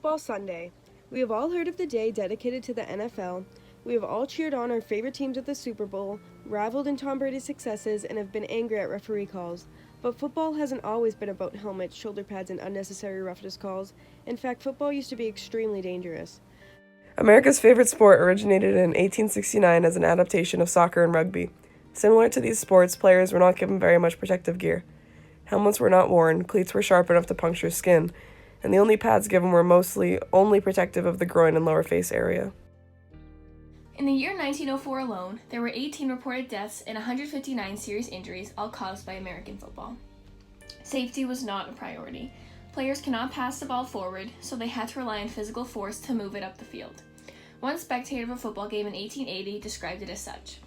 Football Sunday. We have all heard of the day dedicated to the NFL. We have all cheered on our favorite teams at the Super Bowl, reveled in Tom Brady's successes, and have been angry at referee calls. But football hasn't always been about helmets, shoulder pads, and unnecessary roughness calls. In fact, football used to be extremely dangerous. America's favorite sport originated in 1869 as an adaptation of soccer and rugby. Similar to these sports, players were not given very much protective gear. Helmets were not worn, cleats were sharp enough to puncture skin, and the only pads given were mostly only protective of the groin and lower face area. In the year 1904 alone, there were 18 reported deaths and 159 serious injuries, all caused by American football. Safety was not a priority. Players cannot pass the ball forward, so they had to rely on physical force to move it up the field. One spectator of a football game in 1880 described it as such.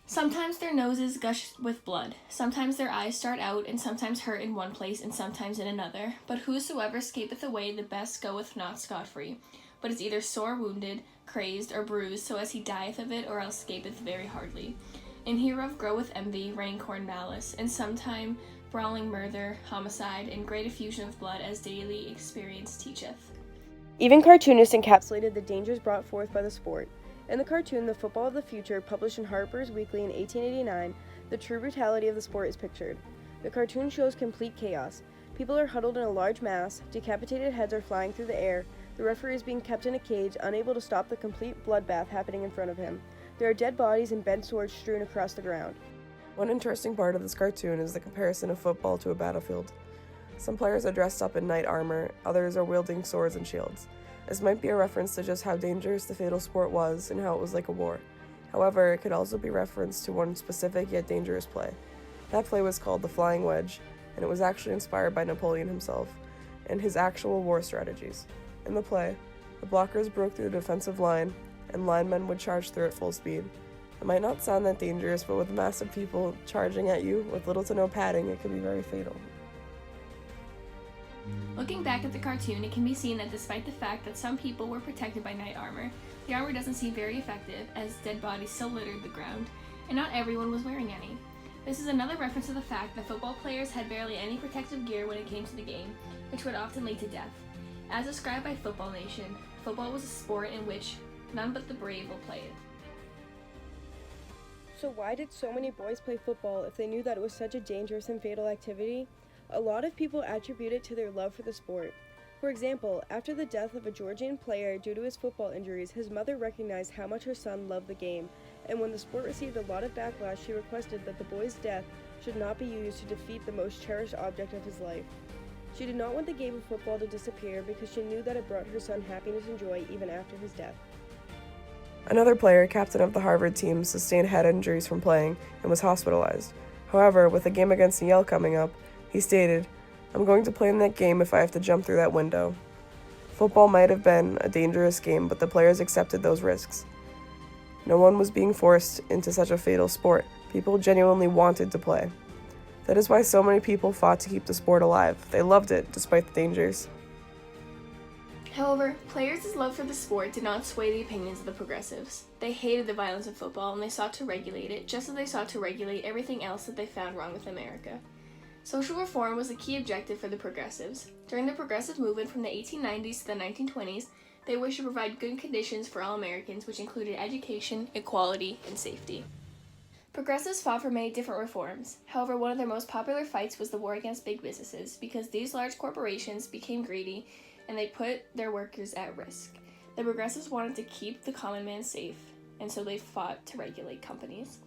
Sometimes their noses gush with blood, sometimes their eyes start out, and sometimes hurt in one place and sometimes in another. But whosoever escapeth away, the best goeth not scot-free, but is either sore wounded, crazed, or bruised, so as he dieth of it, or else escapeth very hardly. And hereof groweth envy, rancour, and malice, and sometime brawling murder, homicide, and great effusion of blood, as daily experience teacheth. Even cartoonists encapsulated the dangers brought forth by the sport. In the cartoon, The Football of the Future, published in Harper's Weekly in 1889, the true brutality of the sport is pictured. The cartoon shows complete chaos. People are huddled in a large mass, decapitated heads are flying through the air, the referee is being kept in a cage, unable to stop the complete bloodbath happening in front of him. There are dead bodies and bent swords strewn across the ground. One interesting part of this cartoon is the comparison of football to a battlefield. Some players are dressed up in knight armor, others are wielding swords and shields. This might be a reference to just how dangerous the fatal sport was and how it was like a war. However, it could also be reference to one specific yet dangerous play. That play was called the Flying Wedge, and it was actually inspired by Napoleon himself and his actual war strategies. In the play, the blockers broke through the defensive line, and linemen would charge through at full speed. It might not sound that dangerous, but with massive people charging at you with little to no padding, it could be very fatal. Looking back at the cartoon, it can be seen that despite the fact that some people were protected by knight armor, the armor doesn't seem very effective, as dead bodies still littered the ground, and not everyone was wearing any. This is another reference to the fact that football players had barely any protective gear when it came to the game, which would often lead to death. As described by Football Nation, football was a sport in which none but the brave will play it. So why did so many boys play football if they knew that it was such a dangerous and fatal activity? A lot of people attribute it to their love for the sport. For example, after the death of a Georgian player due to his football injuries, his mother recognized how much her son loved the game, and when the sport received a lot of backlash, she requested that the boy's death should not be used to defeat the most cherished object of his life. She did not want the game of football to disappear because she knew that it brought her son happiness and joy even after his death. Another player, captain of the Harvard team, sustained head injuries from playing and was hospitalized. However, with a game against Yale coming up, he stated, "I'm going to play in that game if I have to jump through that window." Football might have been a dangerous game, but the players accepted those risks. No one was being forced into such a fatal sport. People genuinely wanted to play. That is why so many people fought to keep the sport alive. They loved it, despite the dangers. However, players' love for the sport did not sway the opinions of the progressives. They hated the violence of football, and they sought to regulate it, just as they sought to regulate everything else that they found wrong with America. Social reform was a key objective for the progressives. During the progressive movement from the 1890s to the 1920s, they wished to provide good conditions for all Americans, which included education, equality, and safety. Progressives fought for many different reforms. However, one of their most popular fights was the war against big businesses, because these large corporations became greedy and they put their workers at risk. The progressives wanted to keep the common man safe, and so they fought to regulate companies.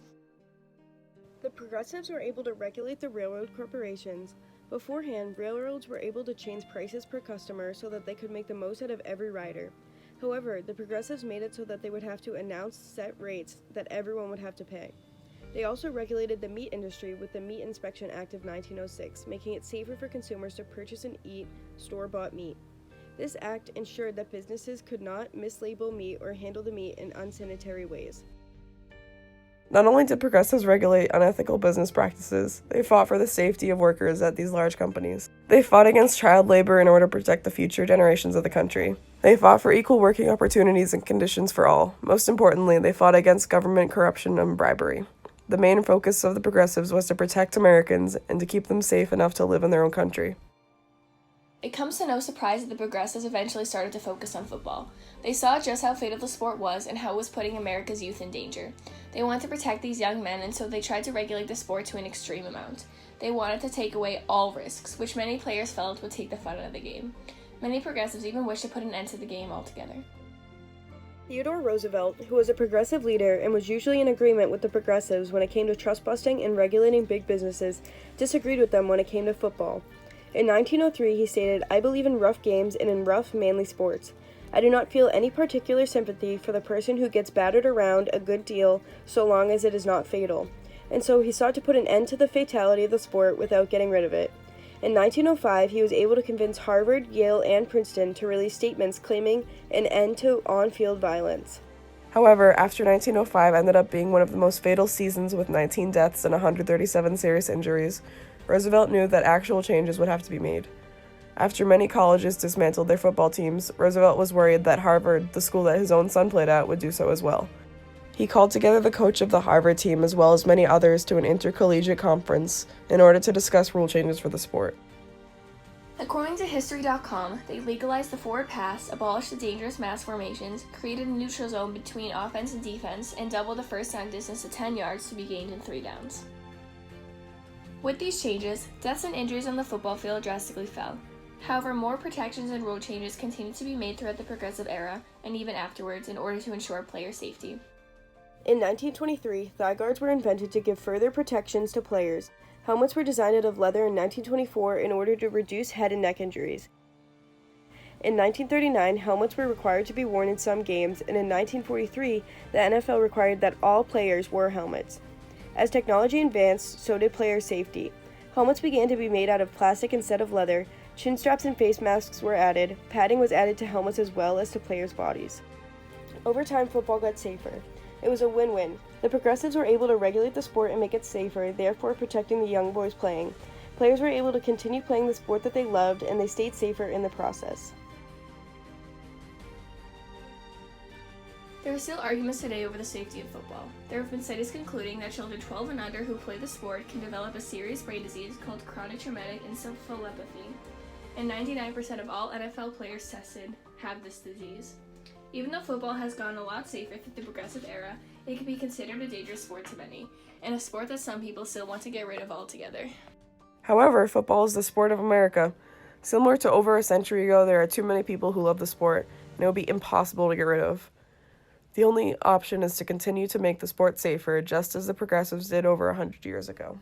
The progressives were able to regulate the railroad corporations. Beforehand, railroads were able to change prices per customer so that they could make the most out of every rider. However, the progressives made it so that they would have to announce set rates that everyone would have to pay. They also regulated the meat industry with the Meat Inspection Act of 1906, making it safer for consumers to purchase and eat store-bought meat. This act ensured that businesses could not mislabel meat or handle the meat in unsanitary ways. Not only did progressives regulate unethical business practices, they fought for the safety of workers at these large companies. They fought against child labor in order to protect the future generations of the country. They fought for equal working opportunities and conditions for all. Most importantly, they fought against government corruption and bribery. The main focus of the progressives was to protect Americans and to keep them safe enough to live in their own country. It comes to no surprise that the progressives eventually started to focus on football. They saw just how fatal the sport was and how it was putting America's youth in danger. They wanted to protect these young men, and so they tried to regulate the sport to an extreme amount. They wanted to take away all risks, which many players felt would take the fun out of the game. Many progressives even wished to put an end to the game altogether. Theodore Roosevelt, who was a progressive leader and was usually in agreement with the progressives when it came to trust busting and regulating big businesses, disagreed with them when it came to football. In 1903, he stated, "I believe in rough games and in rough, manly sports. I do not feel any particular sympathy for the person who gets battered around a good deal so long as it is not fatal." And so he sought to put an end to the fatality of the sport without getting rid of it. In 1905, he was able to convince Harvard, Yale, and Princeton to release statements claiming an end to on-field violence. However, after 1905 ended up being one of the most fatal seasons with 19 deaths and 137 serious injuries, Roosevelt knew that actual changes would have to be made. After many colleges dismantled their football teams, Roosevelt was worried that Harvard, the school that his own son played at, would do so as well. He called together the coach of the Harvard team as well as many others to an intercollegiate conference in order to discuss rule changes for the sport. According to History.com, they legalized the forward pass, abolished the dangerous mass formations, created a neutral zone between offense and defense, and doubled the first down distance to 10 yards to be gained in 3 downs. With these changes, deaths and injuries on the football field drastically fell. However, more protections and rule changes continued to be made throughout the progressive era and even afterwards in order to ensure player safety. In 1923, thigh guards were invented to give further protections to players. Helmets were designed out of leather in 1924 in order to reduce head and neck injuries. In 1939, helmets were required to be worn in some games, and in 1943, the NFL required that all players wore helmets. As technology advanced, so did player safety. Helmets began to be made out of plastic instead of leather, chin straps and face masks were added, padding was added to helmets as well as to players' bodies. Over time, football got safer. It was a win-win. The progressives were able to regulate the sport and make it safer, therefore protecting the young boys playing. Players were able to continue playing the sport that they loved, and they stayed safer in the process. There are still arguments today over the safety of football. There have been studies concluding that children 12 and under who play the sport can develop a serious brain disease called chronic traumatic encephalopathy, and 99% of all NFL players tested have this disease. Even though football has gotten a lot safer through the progressive era, it can be considered a dangerous sport to many, and a sport that some people still want to get rid of altogether. However, football is the sport of America. Similar to over a century ago, there are too many people who love the sport, and it will be impossible to get rid of. The only option is to continue to make the sport safer, just as the progressives did over 100 years ago.